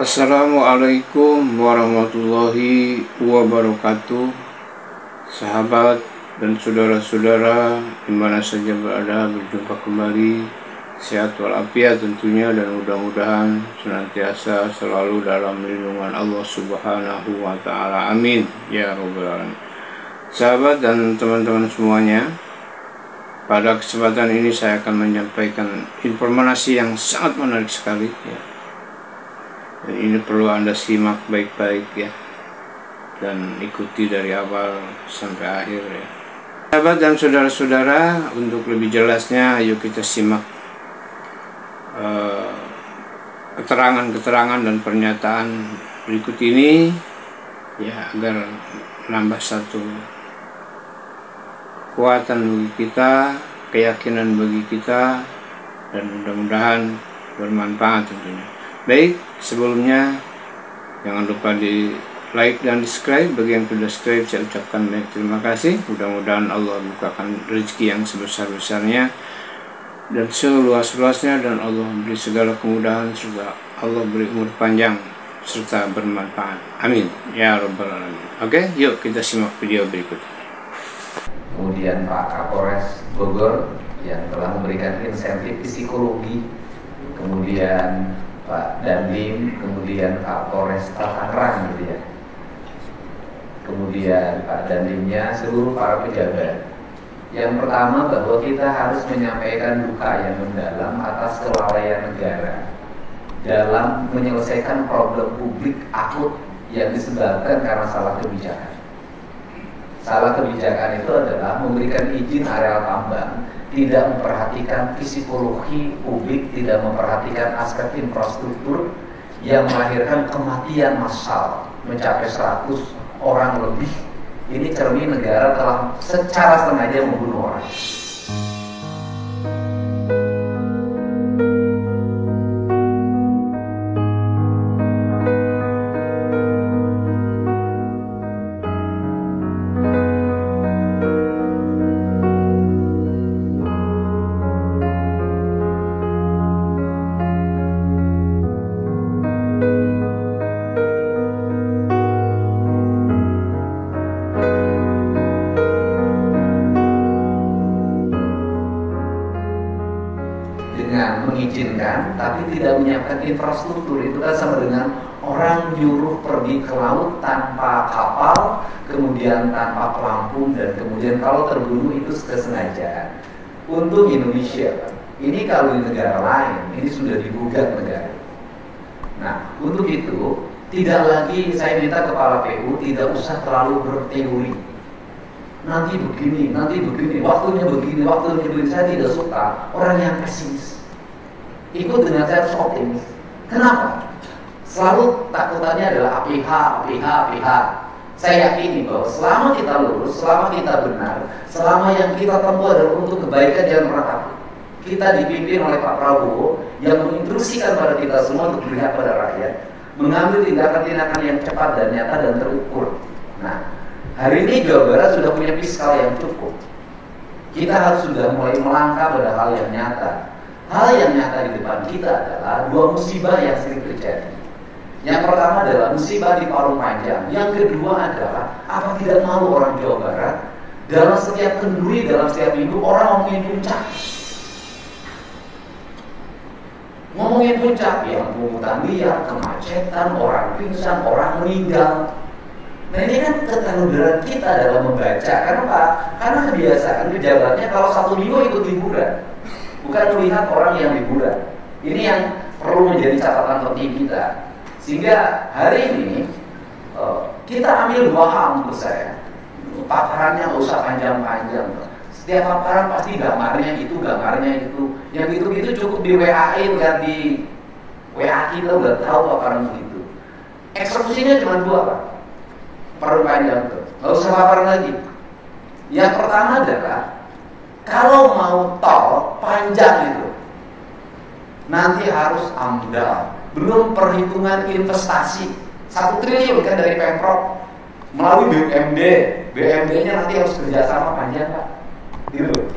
Assalamualaikum warahmatullahi wabarakatuh. Sahabat dan saudara-saudara dimana saja berada, berjumpa kembali. Sehat walafiat tentunya, dan mudah-mudahan senantiasa selalu dalam lindungan Allah Subhanahu wa Ta'ala. Amin ya Rabbal Alamin. Sahabat dan teman-teman semuanya, pada kesempatan ini saya akan menyampaikan informasi yang sangat menarik sekali ya. Dan ini perlu Anda simak baik-baik ya, dan ikuti dari awal sampai akhir ya. Sahabat dan saudara-saudara, untuk lebih jelasnya ayo kita simak keterangan-keterangan dan pernyataan berikut ini ya, agar menambah satu kekuatan bagi kita, keyakinan bagi kita, dan mudah-mudahan bermanfaat tentunya. Baik, sebelumnya jangan lupa di like dan subscribe. Bagi yang sudah subscribe, saya ucapkan banyak terima kasih. Mudah-mudahan Allah bukakan rezeki yang sebesar-besarnya dan seluas-luasnya, dan Allah beri segala kemudahan, serta Allah beri umur panjang serta bermanfaat. Amin ya Rabbal Alamin. Oke, yuk kita simak video berikut. Kemudian Pak Kapolres Bogor yang telah memberikan insentif psikologi, kemudian Pak Dandim, kemudian Pak Polres Tangerang gitu ya. Kemudian Pak Dandimnya, seluruh para pejabat. Yang pertama, bahwa kita harus menyampaikan duka yang mendalam atas kelalaian negara dalam menyelesaikan problem publik akut yang disebabkan karena salah kebijakan. Salah kebijakan itu adalah memberikan izin areal tambang, tidak memperhatikan psikologi publik, tidak memperhatikan aspek infrastruktur yang melahirkan kematian massal mencapai 100 orang lebih. Ini cermin negara telah secara sengaja membunuh orang. Dengan mengizinkan tapi tidak menyiapkan infrastruktur, itu kan sama dengan orang nyuruh pergi ke laut tanpa kapal, kemudian tanpa pelampung, dan kemudian kalau terbunuh itu kesengajaan. Untuk Indonesia, ini kalau di negara lain ini sudah digugat negara. Nah, untuk itu tidak lagi saya minta kepala PU tidak usah terlalu berteori. Nanti begini, waktunya begini, waktunya begini. Saya tidak suka orang yang pesimis. Ikut dengan saya harus optimis. Kenapa? Selalu takutannya adalah APH. Saya yakini bahwa selama kita lurus, selama kita benar, selama yang kita tempuh adalah untuk kebaikan, jangan pernah takut. Kita dipimpin oleh Pak Prabowo yang menginstruksikan pada kita semua untuk berpihak pada rakyat, mengambil tindakan-tindakan yang cepat dan nyata dan terukur. Nah, hari ini Jawa Barat sudah punya fiskal yang cukup. Kita harus sudah mulai melangkah pada hal yang nyata. Hal yang nyata di depan kita adalah dua musibah yang sering terjadi. Yang pertama adalah musibah di Parung Panjang. Yang kedua adalah apa tidak malu orang Jawa Barat dalam setiap kenduri, dalam setiap minggu orang ngomongin puncak. Ngomongin puncak, yang pungutan liar, kemacetan, orang pingsan, orang meninggal. Nah, ini kan keteludaran kita dalam membaca. Karena apa? Karena kebiasaan pejabatnya kalau satu minggu ikut liburan, bukan melihat orang yang liburan. Ini yang perlu menjadi catatan penting kita. Sehingga hari ini kita ambil dua hal menurut saya. Paparannya nggak usah panjang-panjang. Setiap paparan pasti gambarnya itu. Yang itu cukup di WA-in, lihat di WA kita udah tahu paparan begitu. Eksekusinya cuma dua, Pak. Parung Panjang tuh, nggak usah paparan lagi. Yang pertama adalah kalau mau tol panjang itu nanti harus AMDAL, belum perhitungan investasi 1 triliun kan dari Pemprov melalui BUMD-nya nanti harus kerjasama panjang, Pak, gitu.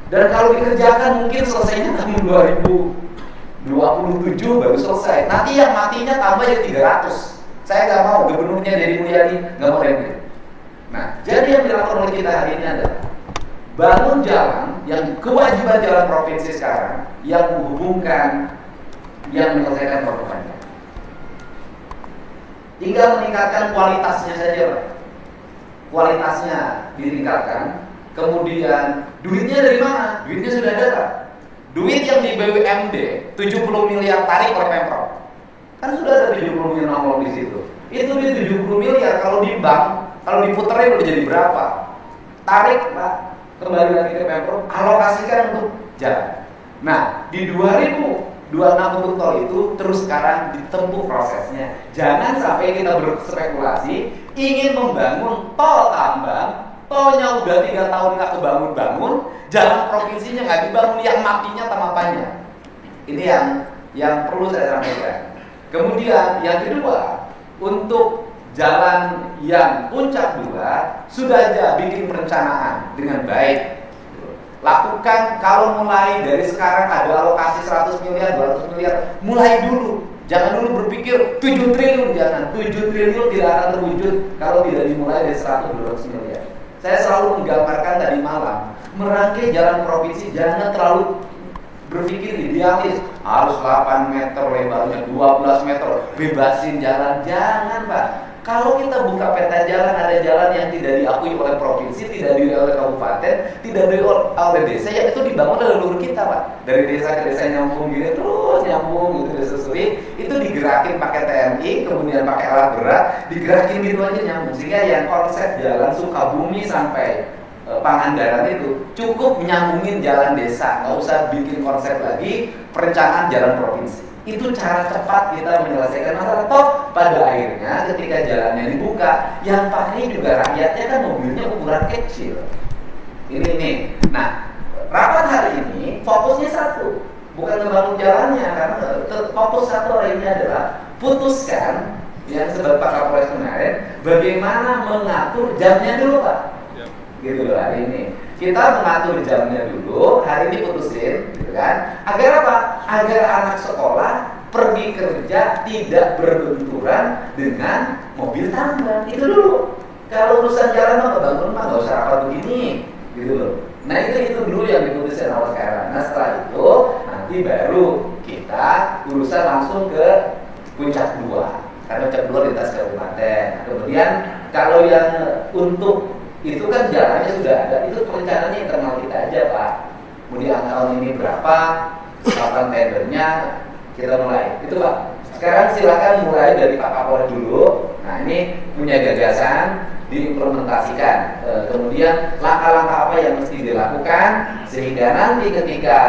Dan kalau dikerjakan mungkin selesainya tahun 2000 27 baru selesai. Nanti yang matinya tambah jadi 300. Saya nggak mau, gubernurnya Deddy Mulyadi nggak mau review. Nah, jadi yang dilakukan oleh kita hari ini adalah bangun jalan yang kewajiban jalan provinsi sekarang yang menghubungkan, yang menyelesaikan Paru Panjang. Tinggal meningkatkan kualitasnya saja, Pak. Kualitasnya ditingkatkan. Kemudian duitnya dari mana? Duitnya sudah ada, Pak. Duit yang di BUMD 70 miliar tarik oleh Pemprov. Kan sudah ada 70 miliar nongol di situ. Itu duit 70 miliar kalau di bank, kalau diputerin udah jadi berapa? Tarik, Pak, kembali lagi ke Pemprov, alokasikan untuk jalan. Nah, di 2026 untuk tol itu terus sekarang ditempuh prosesnya. Jangan sampai kita berspekulasi ingin membangun tol tambang, tolnya udah 3 tahun nggak kebangun-bangun, jalan provinsinya nggak dibangun, yang matinya tamapannya. Ini yang perlu saya sampaikan. Kemudian yang kedua, untuk jalan yang puncak 2 sudah aja bikin perencanaan dengan baik. Lakukan, kalau mulai dari sekarang ada alokasi 100 miliar, 200 miliar, mulai dulu. Jangan dulu berpikir 7 triliun, jangan. 7 triliun tidak akan terwujud kalau tidak dimulai dari 100-200 miliar. Saya selalu menggambarkan tadi malam, merangkai jalan provinsi jangan terlalu berpikir idealis, harus 8 meter lebarnya, 12 meter, bebasin jalan. Jangan, Pak. Kalau kita buka peta jalan, ada jalan yang tidak diakui oleh provinsi, tidak diakui oleh kabupaten, tidak diakui oleh desa, yang itu dibangun oleh leluhur kita, Pak. Dari desa ke desa nyambung gini, terus nyambung gitu, disusuri, itu digerakin pakai TNI, kemudian pakai alat berat, digerakin gitu aja nyambung. Sehingga yang konsep jalan Sukabumi sampai Pangandaran itu cukup nyambungin jalan desa, nggak usah bikin konsep lagi perencanaan jalan provinsi. Itu cara cepat kita menyelesaikan masalah. Toh pada akhirnya ketika jalannya dibuka, yang pakai juga rakyatnya, kan mobilnya ukuran kecil. Ini. Nah, rapat hari ini fokusnya satu, bukan membangun jalannya, karena fokus satu hari ini adalah putuskan yang sebab Pak Kapolres kemarin, bagaimana mengatur jamnya dulu, Pak. Gitu loh, hari ini kita mengatur jamnya dulu, hari ini putusin, gitu kan? Agar apa? Agar anak sekolah pergi kerja tidak berbenturan dengan mobil tambang. Itu dulu. Kalau urusan jalan mah bangun mah nggak usah rapat begini, gitu loh. Nah itu dulu yang diputusin awal sekarang. Nah setelah itu nanti baru kita urusan langsung ke puncak 2, karena puncak 2 lintas kabupaten. Kemudian kalau yang untuk itu kan jalannya sudah ada, itu perencanaannya internal kita aja, Pak. Kemudian tahun ini berapa, kapan tendernya, kita mulai. Itu, Pak. Sekarang silakan mulai dari Pak Kapolres dulu. Nah ini punya gagasan, diimplementasikan. Kemudian langkah-langkah apa yang mesti dilakukan sehingga nanti ketika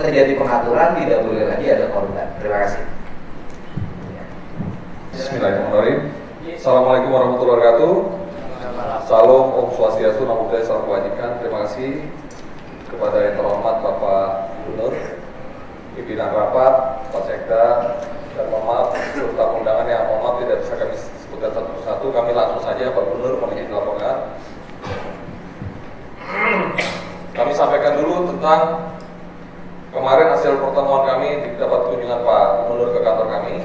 terjadi pengaturan tidak boleh lagi ada korban. Terima kasih. Bismillahirrahmanirrahim. Assalamualaikum warahmatullahi wabarakatuh. Salam, Om Swastiastu, Namo Buddhaya, Salam Kebajikan. Terima kasih kepada yang terhormat Bapak Gubernur, pimpinan rapat, Pak Sekda, dan mohon maaf serta undangan yang mohon maaf tidak bisa kami sebutkan satu persatu. Kami langsung saja Pak Gubernur mohon izin dilaporkan. Kami sampaikan dulu tentang kemarin hasil pertemuan kami, dapat kunjungan Pak Gubernur ke kantor kami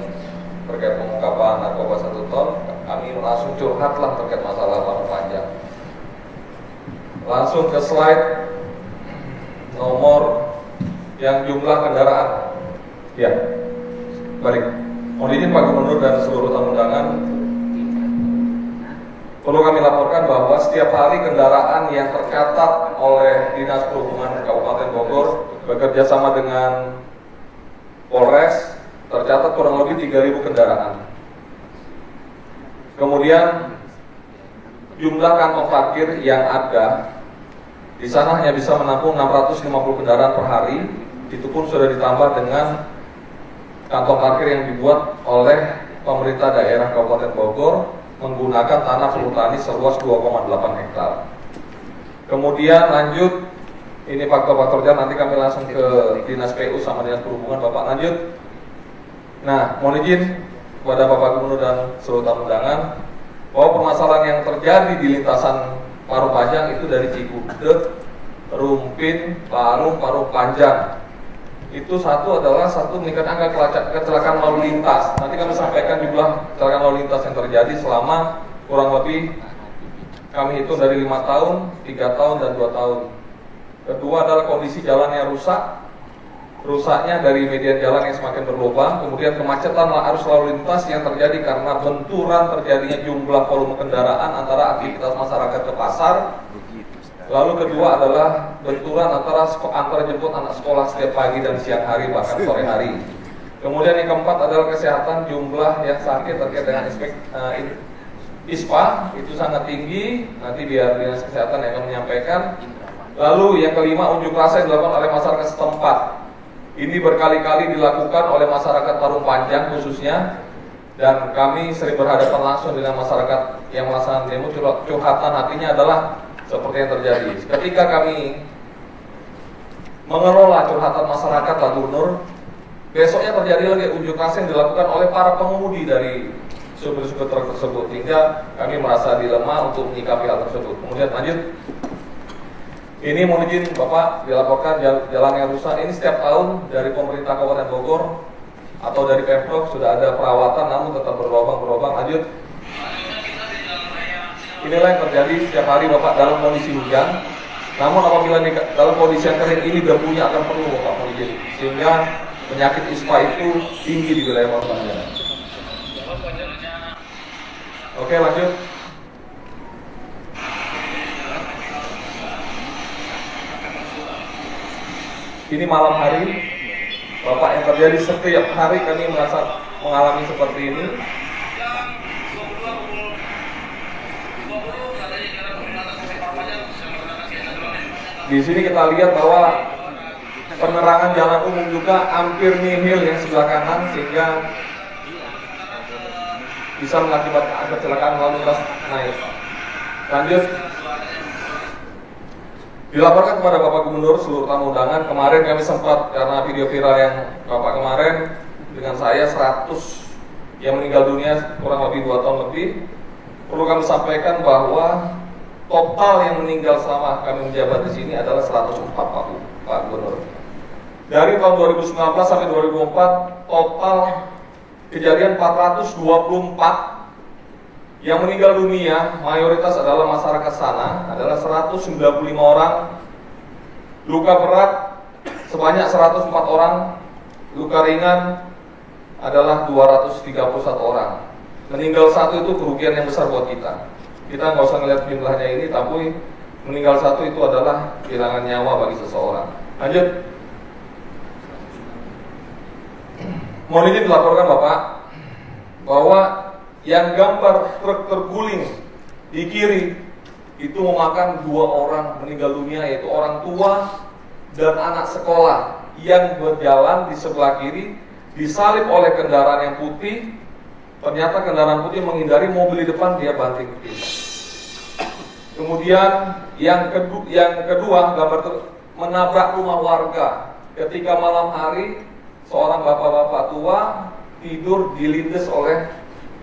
terkait pengungkapan narkoba 1 ton. Kami langsung curhatlah terkait masalah Paru Panjang. Langsung ke slide nomor yang jumlah kendaraan. Ya, balik. Mohon izin Pak Gubernur dan seluruh tamu undangan, perlu kami laporkan bahwa setiap hari kendaraan yang tercatat oleh Dinas Perhubungan Kabupaten Bogor bekerja sama dengan Polres tercatat kurang lebih 3.000 kendaraan. Kemudian jumlah kantong parkir yang ada di sana hanya bisa menampung 650 kendaraan per hari. Itu pun sudah ditambah dengan kantong parkir yang dibuat oleh pemerintah daerah Kabupaten Bogor menggunakan tanah perhutani seluas 2,8 hektar. Kemudian lanjut, ini faktor-faktor jalan nanti kami langsung ke Dinas PU sama Dinas Perhubungan. Bapak lanjut. Nah, mohon izin kepada Bapak Gubernur dan seluruh tamu undangan bahwa permasalahan yang terjadi di lintasan Paru Panjang itu dari Cigudeg, Rumpin, Parung Panjang. itu satu adalah meningkatkan angka kecelakaan lalu lintas. Nanti kami sampaikan jumlah kecelakaan lalu lintas yang terjadi selama kurang lebih kami hitung dari 5 tahun, 3 tahun, dan 2 tahun. Kedua adalah kondisi jalan yang rusaknya dari median jalan yang semakin berlubang, kemudian kemacetan arus lalu lintas yang terjadi karena benturan terjadinya jumlah volume kendaraan antara aktivitas masyarakat ke pasar. Lalu kedua adalah benturan antara jemput anak sekolah setiap pagi dan siang hari bahkan sore hari. Kemudian yang keempat adalah kesehatan, jumlah yang sakit terkait dengan ISPA itu sangat tinggi, nanti biar dinas kesehatan yang akan menyampaikan. Lalu yang kelima, unjuk rasa yang dilakukan oleh masyarakat setempat. Ini berkali-kali dilakukan oleh masyarakat Parung Panjang khususnya, dan kami sering berhadapan langsung dengan masyarakat yang melaksanakan demo. Curhatan hatinya adalah seperti yang terjadi. Ketika kami mengelola curhatan masyarakat Pak Gubernur, besoknya terjadi lagi unjuk rasa yang dilakukan oleh para pengemudi dari supir-supir truk tersebut, hingga kami merasa dilema untuk menyikapi hal tersebut. Kemudian lanjut, ini mohon izin Bapak dilaporkan jalan yang rusak. Ini setiap tahun dari pemerintah Kabupaten Bogor atau dari Pemprov sudah ada perawatan, namun tetap berlubang. Lanjut. Inilah yang terjadi setiap hari Bapak dalam kondisi hujan. Namun apabila dalam kondisi yang kering ini debunya akan penuh Bapak mohon izin, sehingga penyakit ISPA itu tinggi di wilayah Parung Panjang. Oke, lanjut. Ini malam hari Bapak yang terjadi setiap hari kami merasa mengalami seperti ini. Di sini kita lihat bahwa penerangan jalan umum juga hampir nihil yang sebelah kanan, sehingga bisa mengakibatkan kecelakaan lalu lintas naik. Lanjut. Dilaporkan kepada Bapak Gubernur seluruh tamu undangan, kemarin kami sempat, karena video viral yang Bapak kemarin dengan saya 100 yang meninggal dunia kurang lebih 2 tahun lebih, perlu kami sampaikan bahwa total yang meninggal selama kami menjabat di sini adalah 104 Pak Gubernur. Dari tahun 2019 sampai 2024 total kejadian 424 yang meninggal dunia, mayoritas adalah masyarakat sana, adalah 195 orang. Luka berat sebanyak 104 orang, luka ringan adalah 231 orang. Meninggal satu itu kerugian yang besar buat kita. Kita nggak usah ngeliat jumlahnya ini, tapi meninggal satu itu adalah kehilangan nyawa bagi seseorang. Lanjut. Mohon izin dilaporkan Bapak bahwa yang gambar truk terguling di kiri itu memakan 2 orang meninggal dunia, yaitu orang tua dan anak sekolah yang berjalan di sebelah kiri, disalip oleh kendaraan yang putih. Ternyata kendaraan putih menghindari mobil di depan, dia banting ke kiri. Kemudian yang kedua gambar truk menabrak rumah warga ketika malam hari. Seorang bapak-bapak tua tidur dilindas oleh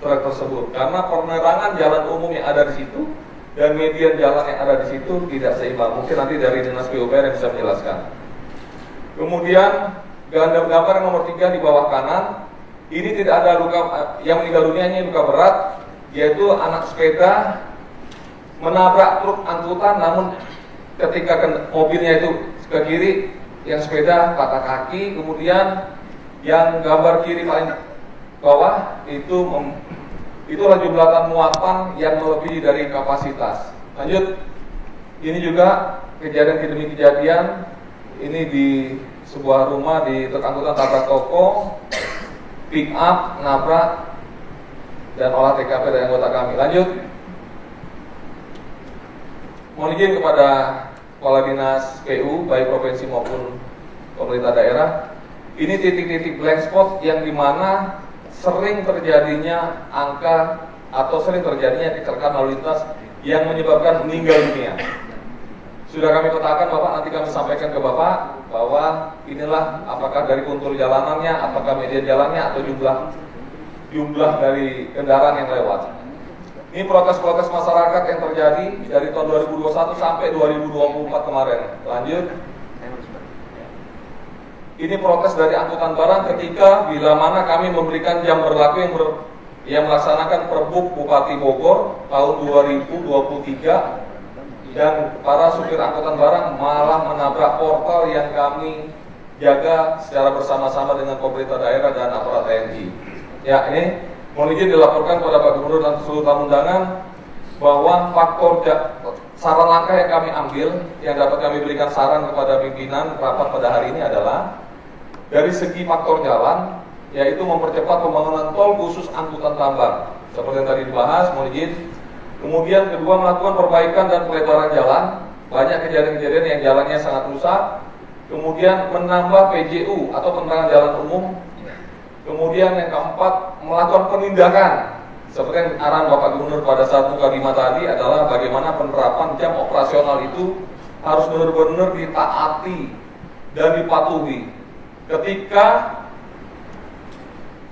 truk tersebut karena penerangan jalan umum yang ada di situ dan median jalan yang ada di situ tidak seimbang. Mungkin nanti dari Dinas PUPR yang bisa menjelaskan. Kemudian gambar yang nomor 3 di bawah kanan, ini tidak ada luka yang meninggal dunia, ini luka berat, yaitu anak sepeda menabrak truk angkutan, namun ketika mobilnya itu ke kiri, yang sepeda patah kaki. Kemudian yang gambar kiri paling bawah itulah jumlah muatan yang melebihi dari kapasitas. Lanjut. Ini juga kejadian demi kejadian. Ini di sebuah rumah di truk angkutan tabrak toko, pick up nabrak, dan olah TKP dari anggota kami. Lanjut. Mohon izin kepada Kepala Dinas PU baik provinsi maupun pemerintah daerah, ini titik-titik blank spot yang dimana sering terjadinya angka atau sering terjadinya kecelakaan lalu lintas yang menyebabkan meninggal dunia. Sudah kami petakan Bapak, nanti kami sampaikan ke Bapak bahwa inilah apakah dari kontur jalanannya, apakah media jalannya, atau jumlah dari kendaraan yang lewat. Ini protes-protes masyarakat yang terjadi dari tahun 2021 sampai 2024 kemarin. Lanjut. ini protes dari angkutan barang ketika bila mana kami memberikan jam berlaku yang melaksanakan Perbuk Bupati Bogor tahun 2023 dan para supir angkutan barang malah menabrak portal yang kami jaga secara bersama-sama dengan pemerintah daerah dan aparat TNI. Ya, ini mohon izin dilaporkan kepada Pak Gubernur dan seluruh tamu undangan bahwa faktor saran langkah yang kami ambil, yang dapat kami berikan saran kepada pimpinan rapat pada hari ini adalah dari segi faktor jalan, yaitu mempercepat pembangunan tol khusus angkutan tambang seperti yang tadi dibahas, mohon izin. Kemudian kedua, melakukan perbaikan dan pelebaran jalan, banyak kejadian-kejadian yang jalannya sangat rusak. Kemudian menambah PJU atau penerangan jalan umum. Kemudian yang keempat, melakukan penindakan seperti yang arahan Bapak Gubernur pada saat buka 5 tadi adalah bagaimana penerapan jam operasional itu harus benar-benar ditaati dan dipatuhi. Ketika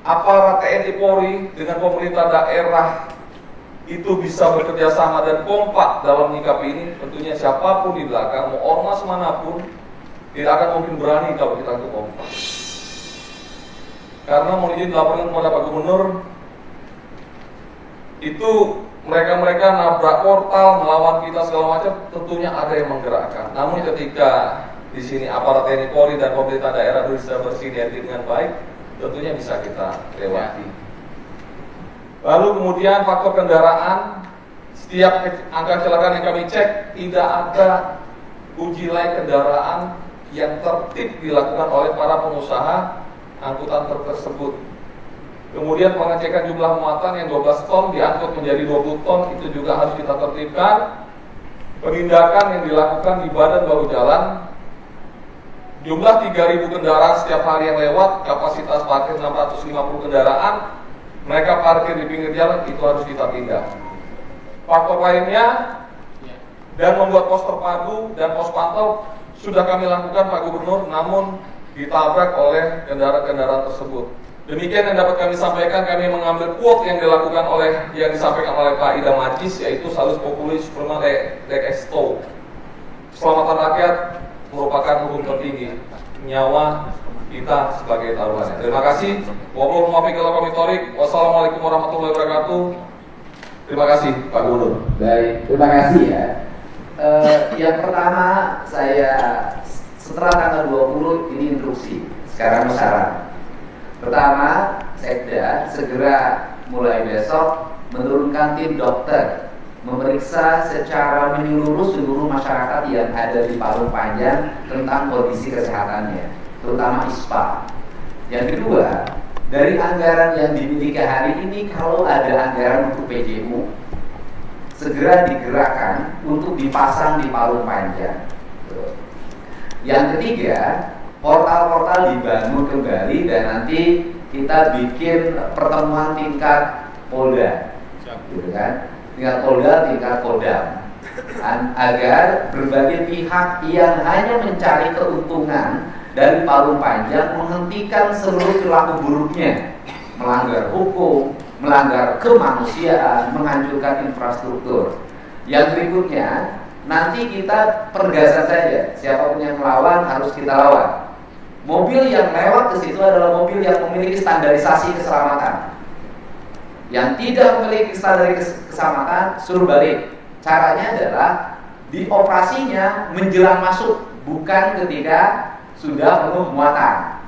aparat TNI Polri dengan pemerintah daerah itu bisa bekerja sama dan kompak dalam menyikapi ini, tentunya siapapun di belakang, mau ormas manapun, tidak akan mungkin berani kalau kita itu kompak. Karena mohon izin laporan kepada Pak Gubernur, itu mereka nabrak portal, melawan kita segala macam, tentunya ada yang menggerakkan. Namun ketika di sini aparat TNI Polri dan pemerintah daerah bisa bersinergi dengan baik, tentunya bisa kita lewati. Lalu kemudian faktor kendaraan, setiap angka kecelakaan yang kami cek tidak ada uji layak kendaraan yang tertib dilakukan oleh para pengusaha angkutan tersebut. Kemudian pengecekan jumlah muatan yang 12 ton diangkut menjadi 20 ton itu juga harus kita tertibkan. Penindakan yang dilakukan di badan bahu jalan, jumlah 3.000 kendaraan setiap hari yang lewat, kapasitas parkir 650 kendaraan, mereka parkir di pinggir jalan, itu harus kita tindak. Faktor lainnya, dan membuat pos terpadu dan pos pantau sudah kami lakukan Pak Gubernur, namun ditabrak oleh kendaraan-kendaraan tersebut. Demikian yang dapat kami sampaikan. Kami mengambil quote yang disampaikan oleh Pak Idam Aziz, yaitu salus populis suprema lex exto. Keselamatan rakyat merupakan hukum tertinggi, nyawa kita sebagai taruhannya. Terima kasih. Wassalamualaikum warahmatullahi wabarakatuh. Terima kasih Pak Gubernur. Baik, terima kasih ya. Yang pertama, saya setelah tanggal 20 ini instruksi, sekarang syarat. Pertama, Sekda segera mulai besok menurunkan tim dokter memeriksa secara menyeluruh seluruh masyarakat yang ada di Parung Panjang tentang kondisi kesehatannya, terutama ISPA. Yang kedua, dari anggaran yang dimiliki hari ini, kalau ada anggaran untuk PJU, segera digerakkan untuk dipasang di Parung Panjang. Yang ketiga, portal-portal dibangun kembali dan nanti kita bikin pertemuan tingkat Polda, gitu kan? Tingkat Polda, tingkat Kodam, agar berbagai pihak yang hanya mencari keuntungan dari Parung Panjang menghentikan seluruh perilaku buruknya, melanggar hukum, melanggar kemanusiaan, menghancurkan infrastruktur. Yang berikutnya, nanti kita pergasan saja, siapapun yang melawan harus kita lawan. Mobil yang lewat ke situ adalah mobil yang memiliki standarisasi keselamatan. Yang tidak memiliki standarisasi keselamatan suruh balik. Caranya adalah di operasinya menjelang masuk, bukan ketika sudah penuh muatan.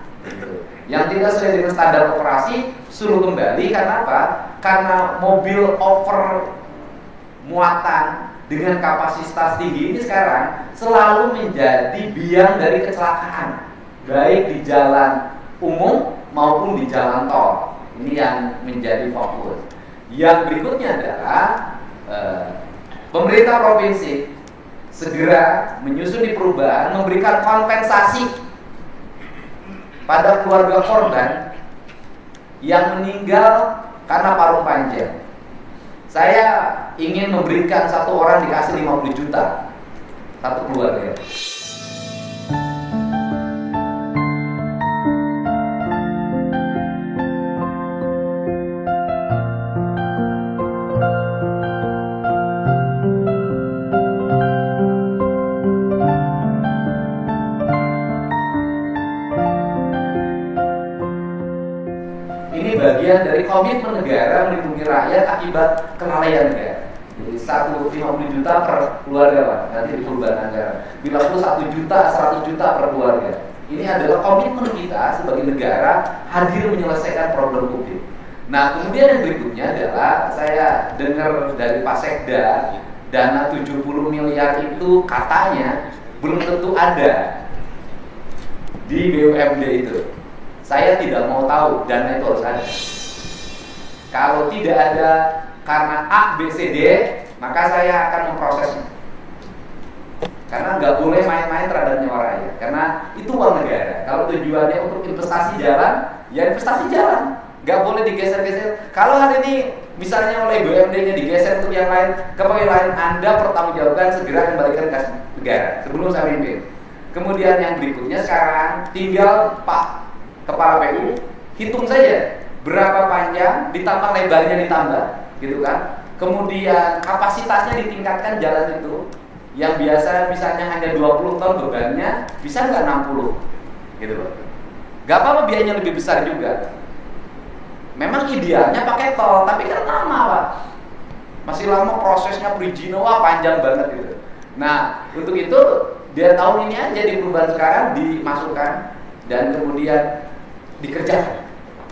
Yang tidak sesuai dengan standar operasi suruh kembali. Karena apa? Karena mobil over muatan dengan kapasitas tinggi ini sekarang selalu menjadi biang dari kecelakaan, baik di jalan umum maupun di jalan tol. Ini yang menjadi fokus. Yang berikutnya adalah pemerintah provinsi segera menyusuni perubahan, memberikan kompensasi pada keluarga korban yang meninggal karena Parung Panjang. Saya ingin memberikan satu orang dikasih 50 juta satu keluarga. dari komitmen negara melindungi rakyat akibat kelalaian negara. Jadi 150 juta per keluarga Pak, nanti di perubahan anggaran. Bila perlu 1 juta, 100 juta per keluarga. Ini adalah komitmen kita sebagai negara hadir menyelesaikan problem publik. Nah, kemudian yang berikutnya adalah saya dengar dari Pak Sekda, dana 70 miliar itu katanya belum tentu ada di BUMD itu. Saya tidak mau tahu dana itu harus ada. Kalau tidak ada karena A, B, C, D, maka saya akan memprosesnya. Karena nggak boleh main-main terhadap nyawa rakyat. Karena itu uang negara. Kalau tujuannya untuk investasi jalan, ya investasi jalan. Nggak boleh digeser-geser. Kalau hari ini misalnya oleh BUMD-nya digeser untuk yang lain, ke pegawai lain, Anda pertanggungjawabkan segera kembalikan ke negara sebelum saya mimpin. Kemudian yang berikutnya sekarang tinggal Pak Kepala PU hitung saja berapa panjang ditambah lebarnya ditambah, gitu kan? Kemudian kapasitasnya ditingkatkan jalan itu. Yang biasa misalnya hanya 20 ton bebannya bisa nggak 60, gitu loh. Gak apa-apa biayanya lebih besar juga. Memang idealnya pakai tol, tapi kan lama Pak. Masih lama prosesnya perizinan, wah panjang banget gitu. Nah untuk itu dia tahun ini aja di perubahan sekarang dimasukkan dan kemudian dikerjakan.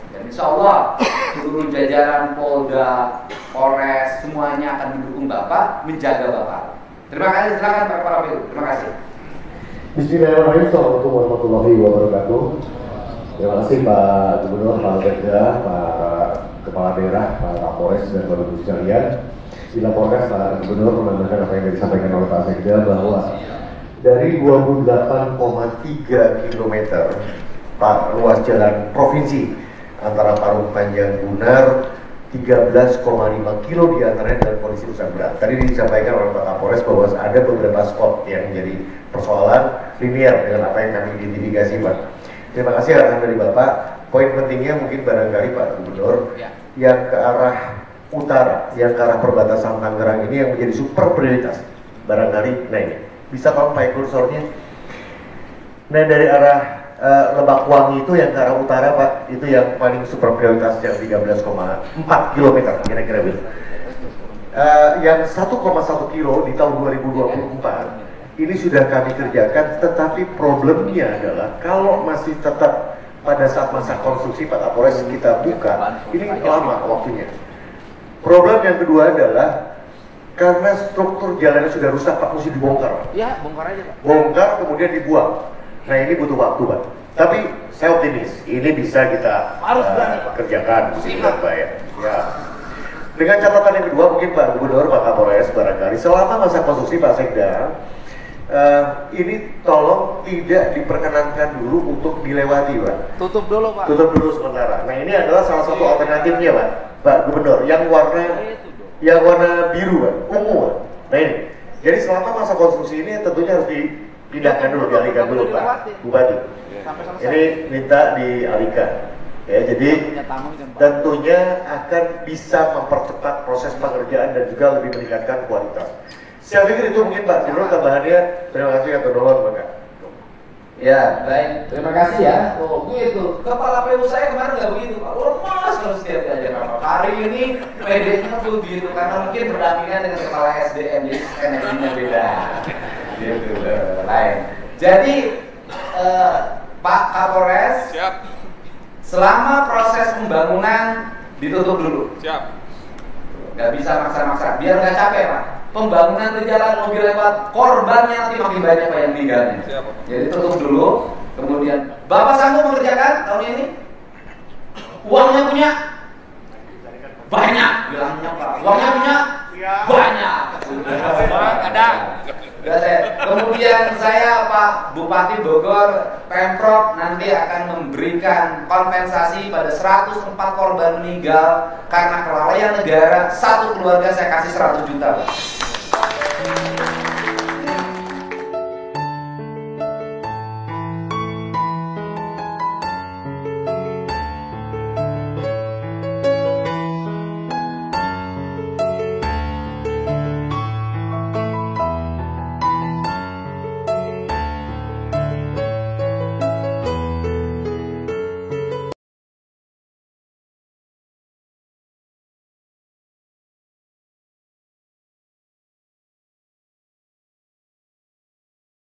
Dan insya Allah seluruh jajaran Polda, Polres semuanya akan mendukung Bapak, menjaga Bapak. Terima kasih, silakan Pak Kepala PU. Terima kasih. Bismillahirrahmanirrahim. Assalamualaikum warahmatullahi wabarakatuh. Terima kasih Pak Gubernur, Pak Sekda, Pak Kepala Daerah, Pak Kapolres dan Bapak Ibu sekalian. Dilaporkan Pak Gubernur menambahkan apa yang disampaikan oleh Pak Sekda bahwa dari 28,3 km Pak ruas jalan provinsi antara Parung Panjang Gunar 13,5 kilo diantaranya dalam kondisi rusak berat. Tadi disampaikan oleh Pak Kapolres bahwa ada beberapa spot yang menjadi persoalan linear dengan apa yang kami identifikasi Pak. Terima kasih arahan dari Bapak. Poin pentingnya mungkin barangkali Pak Gubernur yang ke arah utara, yang ke arah perbatasan Tangerang ini yang menjadi super prioritas. Barangkali, nah ini bisa kalau pakai kursornya. Nah dari arah Lebak Wangi itu yang ke arah utara Pak, itu yang paling super prioritas yang 13,4 km kira-kira begitu. Yang 1,1 kilo di tahun 2024 ini sudah kami kerjakan, tetapi problemnya adalah kalau masih tetap pada saat masa konstruksi Pak Kapolres kita buka, ini lama waktunya. Problem yang kedua adalah karena struktur jalannya sudah rusak Pak, mesti dibongkar. Ya, bongkar aja Pak. Bongkar kemudian dibuang. Nah ini butuh waktu Pak. Tapi saya optimis ini bisa kita kerjakan dengan baik. Ya. Dengan catatan yang kedua mungkin Pak Gubernur, Pak Kapolres barangkali selama masa konstruksi Pak Sekda ini tolong tidak diperkenankan dulu untuk dilewati Pak. Tutup dulu Pak. Tutup dulu sementara. Nah ini adalah salah satu alternatifnya Pak Gubernur yang warna biru Pak, ungu Pak. Nah ini. Jadi selama masa konstruksi ini tentunya harus dipindahkan dulu, dialihkan dulu Pak Bupati. Ini minta dialihkan. Ya, jadi tentunya akan bisa mempercepat proses pengerjaan dan juga lebih meningkatkan kualitas. Saya pikir itu mungkin Pak Gubernur tambahannya. Terima kasih atas dorongan Pak. Ya, baik. Terima kasih ya. Oh, gitu. Kepala PU saya kemarin nggak begitu, Pak. Lemas kalau setiap diajar Pak. Hari ini PD-nya tuh begitu karena mungkin berdampingan dengan kepala SDM, jadi energinya beda. Gitu, lain. Jadi Pak Kapolres, siap. Selama proses pembangunan ditutup dulu. Siap. Nggak bisa maksa-maksa, biar nggak capek Pak. Pembangunan berjalan, mobil lewat, korbannya nanti makin banyak Pak yang meninggalnya. Jadi tutup dulu, kemudian Bapak sanggup mengerjakan tahun ini? Uangnya punya? Banyak, bilangnya Pak. Uangnya punya? Banyak. Ada. Kemudian saya Pak Bupati Bogor, Pemprov nanti akan memberikan kompensasi pada 104 korban meninggal karena kelalaian negara. Satu keluarga saya kasih 100 juta Pak.